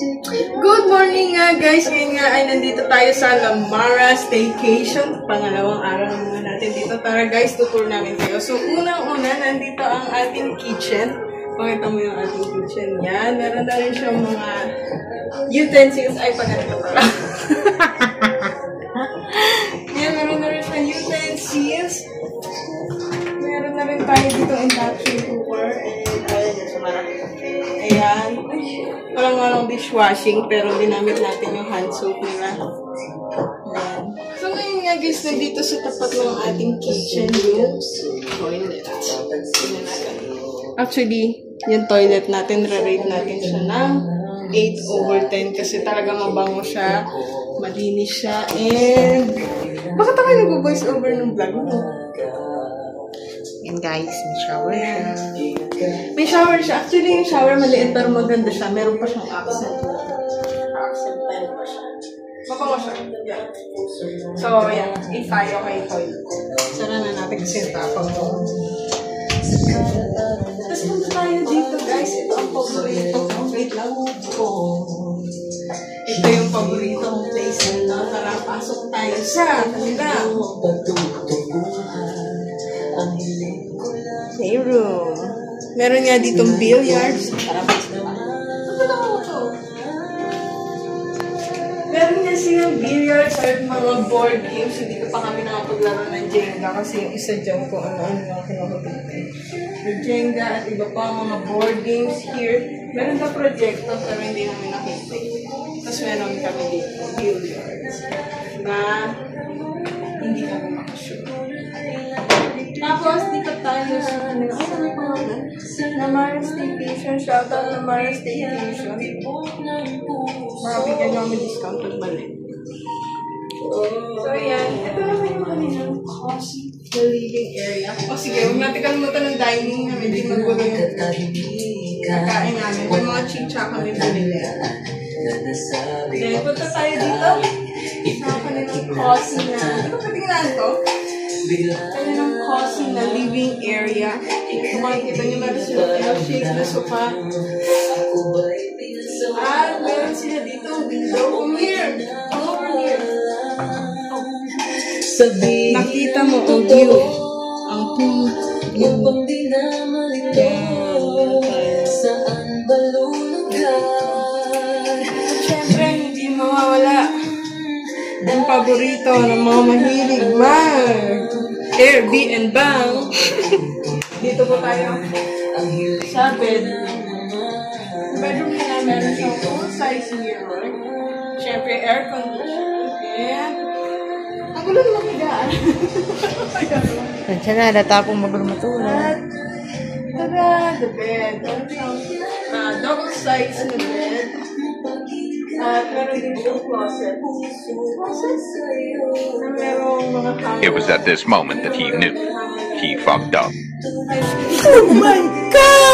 Good morning nga guys! Ngayon nga ay nandito tayo sa Lamara Staycation. Pangalawang araw naman natin dito. Tara guys, tutur namin kayo. So unang-una, nandito ang ating kitchen. Pakita mo yung ating kitchen. Yan, meron na rin siyang mga utensils. Ay, pagkakita pala. Yan, meron na rin siyang utensils. Meron na rin tayo dito induction cooker. Ayan. Walang dishwashing, pero ginamit natin yung hand soap nila. Ayan. So ngayon nga guys, nandito sa tapat ng ating kitchen yung toilet. Actually, yung toilet natin, rarate natin siya ng 8/10 kasi talaga mabango siya, malinis siya, and bakit ako nag-voice over ng vlog mo? And guys, may shower siya. May shower siya. Actually, yung shower maliit pero maganda siya. Meron pa siyang accent. Accent pen pa siya. Mabango siya. Yeah. So, yan. I-tayo kay toilet. Sara na natin kasi tapang mo. Tapos punta tayo dito, guys. Ito ang paborito ko. Wait lang po. Ito yung paborito kong place nito. Tara, pasok tayo sa kanila. Hey, room. Meron nga ditong billiards. Meron nga silang billiards at mga board games. Hindi ko pa kami nakapaglaro ng Jenga kasi yung isa dyan ko ano-ano yung kinakapitin. Yung Jenga at iba pa mga board games here. Meron na projector pero hindi namin nakita. Tapos meron kami dito billiards na hindi kami makashoot. Tapos, dito tayo sa kanila. Ay, ano yung pangalan? Lamara Staycation. Shoutout Lamara Staycation. Makabigyan nyo kami discount pag balik. So, ayan. Ito naman yung kanilang cozy the living area. O sige, huwag natin kalimutan ng dining na medyo magulo yung kakain namin. May mga chicha kami pinili. Then, punta tayo dito. Sa kanilang cozy na. Hindi ko patingnan to. Kanilang cozy na living area. Makikita nyo meron sila L-shape na sofa. At meron sila dito window. Come here! Come over here! Nakita mo ang view. Ang pool. Upang di na malito saan balulugan. At syempre, hindi mawawala ang paborito ng mga mahilig Airbnb. Dito po tayo sa bed. Bedroom nila meron siyang full-size mirror. Siyempre, air condition. And ang gulo naman higaan. Tansya na, data akong magulmatulad. Tada! The bed. Meron siyang double-size na bed. At meron din siyang closet. It was at this moment that he knew. He fucked up. Oh my God!